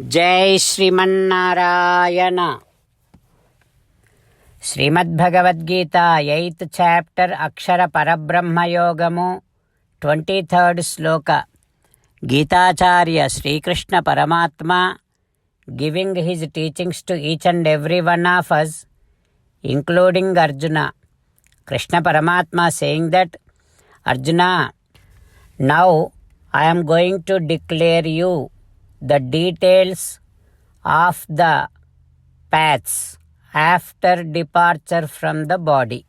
जय Sriman Narayana. Srimad Bhagavad Gita 8th chapter అక్షర పరబ్రహ్మయోగము 23rd శ్లోక. గీతాచార్య శ్రీకృష్ణ పరమాత్మ giving his teachings to each and every one of us, including Arjuna. Krishna Paramatma saying that, Arjuna, now I am going to declare you the details of the paths after departure from the body.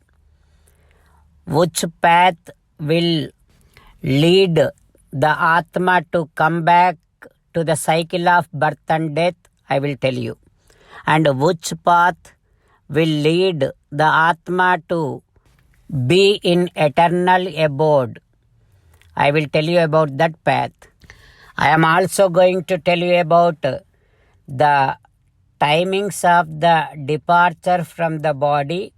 Which path will lead the Atma to come back to the cycle of birth and death, I will tell you. And which path will lead the Atma to be in eternal abode, I will tell you about that path. I am also going to tell you about the timings of the departure from the body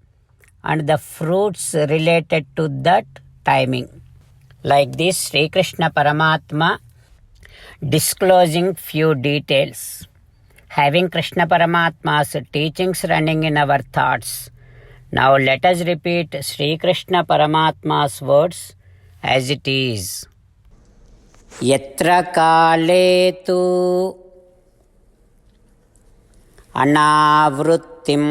and the fruits related to that timing. Like this, Sri Krishna Paramatma disclosing few details. Having Krishna Paramatma's teachings running in our thoughts, now let us repeat Sri Krishna Paramatma's words as it is. Yatra kale tu anavrittim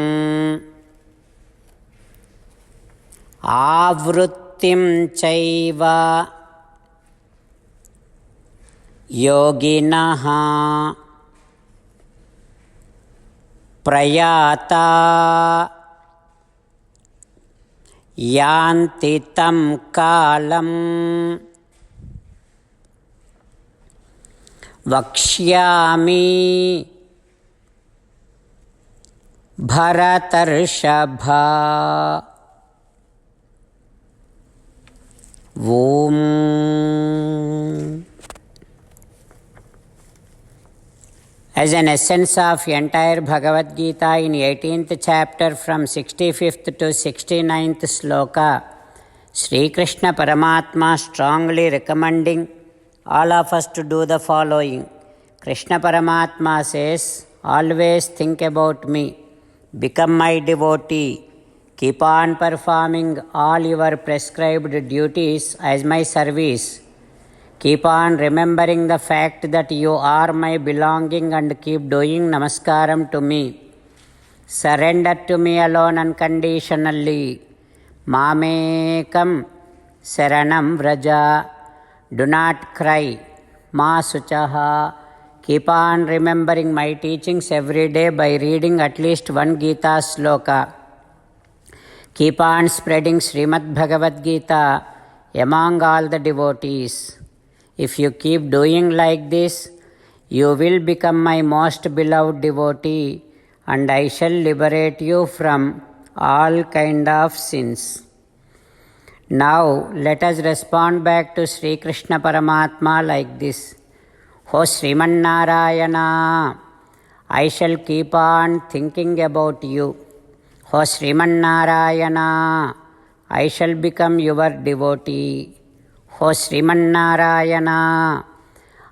avrittim chaiva yoginaha prayata yanti tam kalam vakshyami Bharatarshava. Om. As an essence of entire Bhagavad Gita in 18th chapter from 65th to 69th sloka, Sri Krishna Paramatma strongly recommending all of us to do the following. Krishna Paramatma says, always think about me, become my devotee, keep on performing all your prescribed duties as my service. Keep on remembering the fact that you are my belonging and keep doing namaskaram to me. Surrender to me alone unconditionally. Mamekam saranam vraja. Do not cry. Ma suchaha. Keep on remembering my teachings every day by reading at least one Gita sloka. Keep on spreading Srimad Bhagavad Gita among all the devotees. If you keep doing like this, you will become my most beloved devotee and I shall liberate you from all kind of sins. Now let us respond back to Sri Krishna Paramatma like this. O Sriman Narayana, I shall keep on thinking about you. O Sriman Narayana, I shall become your devotee. O Sriman Narayana,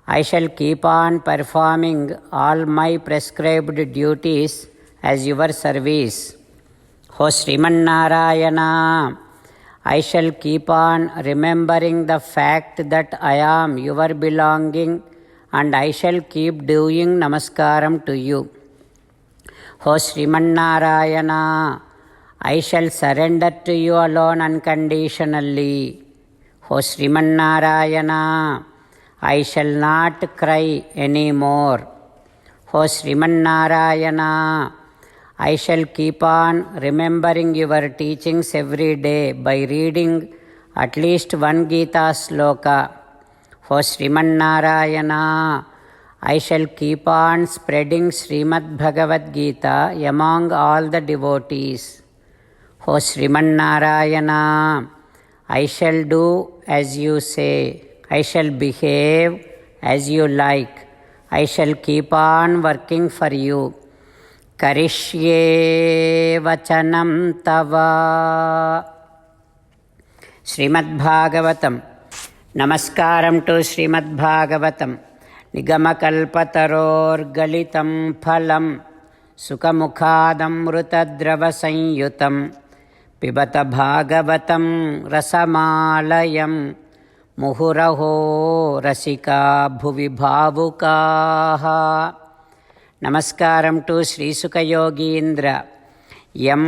I shall keep on performing all my prescribed duties as your service. O Sriman Narayana, I shall keep on remembering the fact that I am your belonging and I shall keep doing namaskaram to you. O Sriman Narayana, I shall surrender to you alone unconditionally. O Sriman Narayana, I shall not cry anymore. O Sriman Narayana, I shall keep on remembering your teachings every day by reading at least one Gita sloka. O Sriman Narayana, I shall keep on spreading Srimad Bhagavad Gita among all the devotees. O Sriman Narayana, I shall do as you say. I shall behave as you like. I shall keep on working for you. Karishye vachanam tava. Srimad Bhagavatam. Namaskaram to Srimad Bhagavatam. निगमकल्पतरोर्गलितं फलं सुखमुखादमृतद्रवसंयुतं पिबत भागवतं रसमालयं मुहुरहो रसिका भुवि भावुकाः. नमस्कारं to श्रीसुखयोगीन्द्र. यं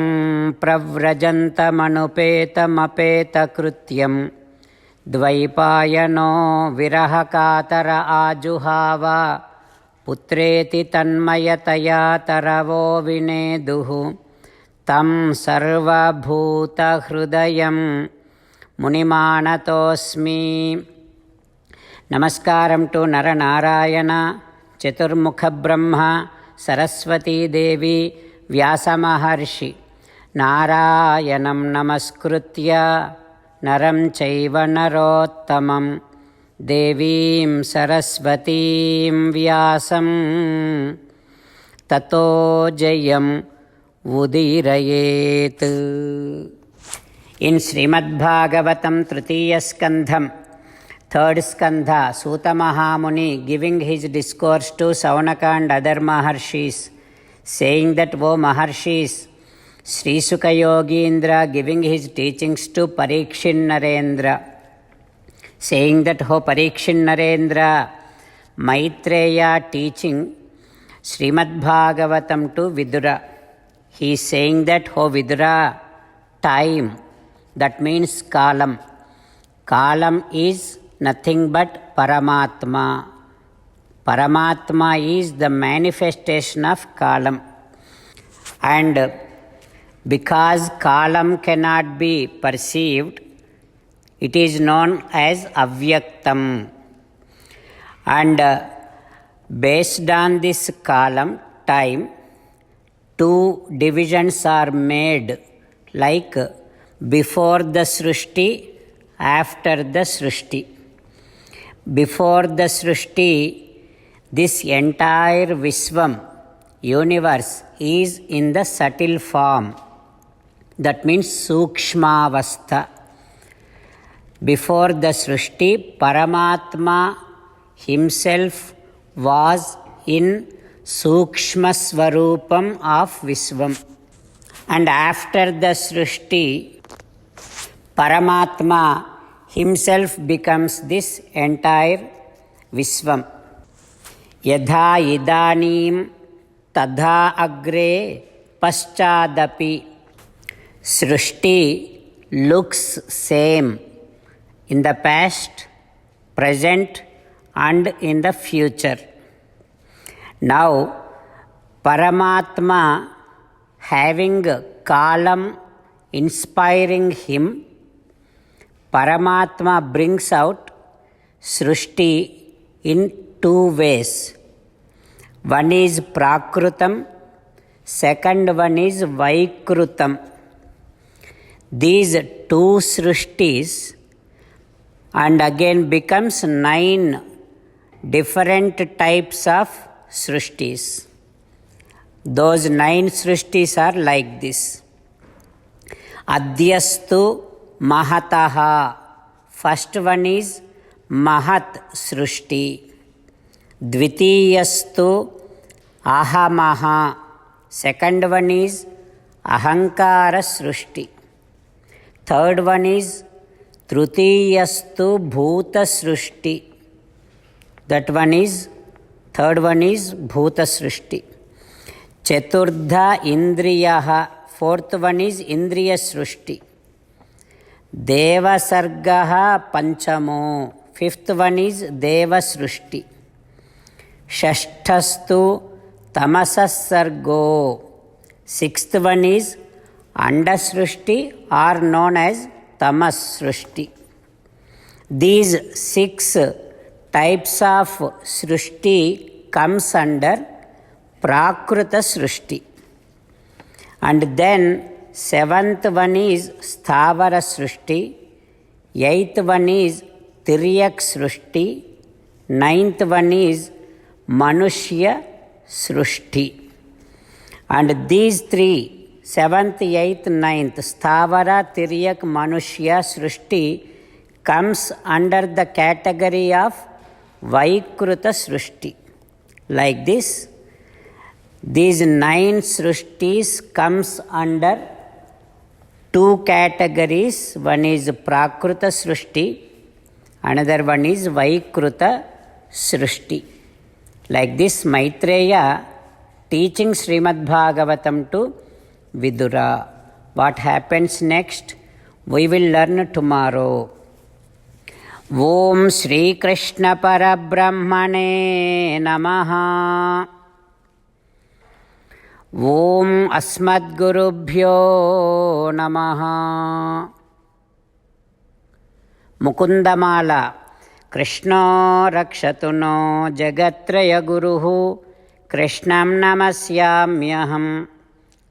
प्रव्रजन्तमनुपेतमपेतकृत्यं द्वैपायनो विरहकातर आजुहाव पुत्रेति तन्मयतया तरवो विनेदुः तं सर्वभूतहृदयं मुनिमानतोऽस्मि. नमस्कारं to Narnarayan, चतुर्मुखब्रह्म, Saraswati Devi, व्यासमहर्षि. नारायणं नमस्कृत्य नरं चैव नरोत्तमं देवीं सरस्वतीं व्यासं ततो जयम् उदीरयेत्. In Srimad-Bhagavatam Tritiya Skandham, third Skandha, Suta Mahamuni giving his discourse to Saunaka and other Maharshis, saying that, O Maharshis, Sri Sukha Yogindra giving his teachings to Parikshin Narendra, saying that, O Parikshin Narendra, Maitreya teaching Srimad-Bhagavatam to Vidura. He is saying that, O Vidura, time, that means kalam. Kalam is nothing but Paramatma. Paramatma is the manifestation of kalam. And because kalam cannot be perceived, it is known as avyaktam. And based on this kalam, time, two divisions are made, like before the Srishti, after the Srishti. Before the Srishti, this entire Visvam, universe, is in the subtle form. That means Sukshmavastha. Before the Srishti, Paramatma himself was in Sukshma Svarupam of Visvam. And after the Srishti, Paramatma himself becomes this entire Visvam. Yadha idanim tadha agre paschadapi. Srishti looks same in the past, present and in the future. Now, Paramatma having kalam inspiring him, Paramatma brings out Srishti in two ways. One is Prakrutam, second one is Vaikrutam. These two Srishtis and again becomes 9 different types of Srishtis. Those 9 Srishtis are like this. Adhyastu Mahataha. First one is Mahat Srishti. Dvitiyastu Ahamaha. Second one is Ahankara Srishti. Third one is Trutiyastu Bhuta Srishti. That one is, third one is Bhuta Srishti. Chaturdha Indriyaha. Fourth one is Indriya Srishti. Deva Sargaha Panchamo. Fifth one is Deva Srishti. Shashtastu Tamasas Sargo. Sixth one is Anda Srishti, or known as Tamas Srishti. These 6 types of Srishti comes under Prakruta Srishti. And then 7th one is Sthavara Srishti, 8th one is Tiryak Srishti, 9th one is Manushya Srishti. And these 3, 7th, 8th, 9th, Sthavara, Tiryak, Manushya Srishti comes under the category of Vaikruta Srushti. Like this, these 9 Srushtis comes under 2 categories. One is Prakruta Srushti, another one is Vaikruta Srushti. Like this, Maitreya teaching Srimad Bhagavatam to Vidura. What happens next? We will learn tomorrow. Om Shri Krishna Parabrahmane Namaha. Om Asmadgurubhyo Namaha. Mukundamala. Krishna rakshatu no jagatraya guruhu. Krishnam namasyamyaham.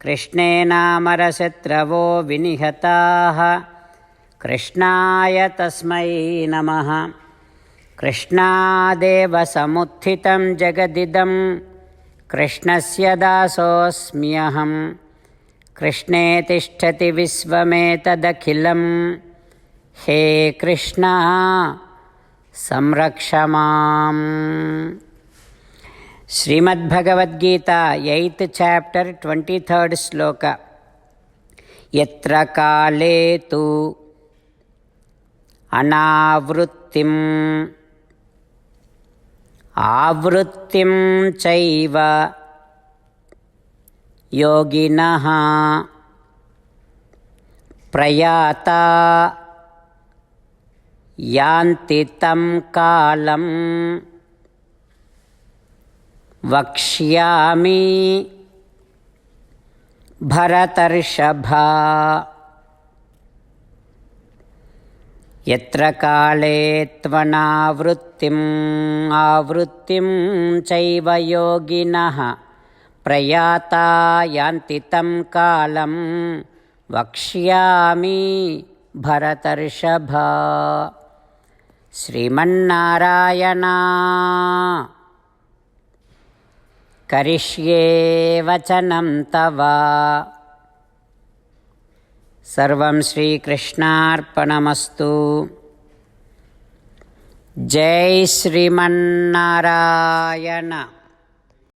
Krishnena marasatravo vinihataha. Krishnaya tasmai namaha. Krishnadeva samuthitam jagadidam. Krishnasya dasosmyaham. Krishne tishtati visvametadakhilam. He Krishna samrakshamam. Srimad Bhagavad Gita, 8th chapter, 23rd sloka. Yatra kale tu anavrittim avrittim chaiva yoginaha prayata yanti tam kalam vakshyami Bharatarshaba. Yatra kale tvanavrittim avrittim chaiva yoginaha prayata yanti tam kalam vakshyami Bharatarshaba. Srimannarayana Karishye vachanam tava. Sarvam Shri Krishnarpanamastu. Jai Srimannarayana.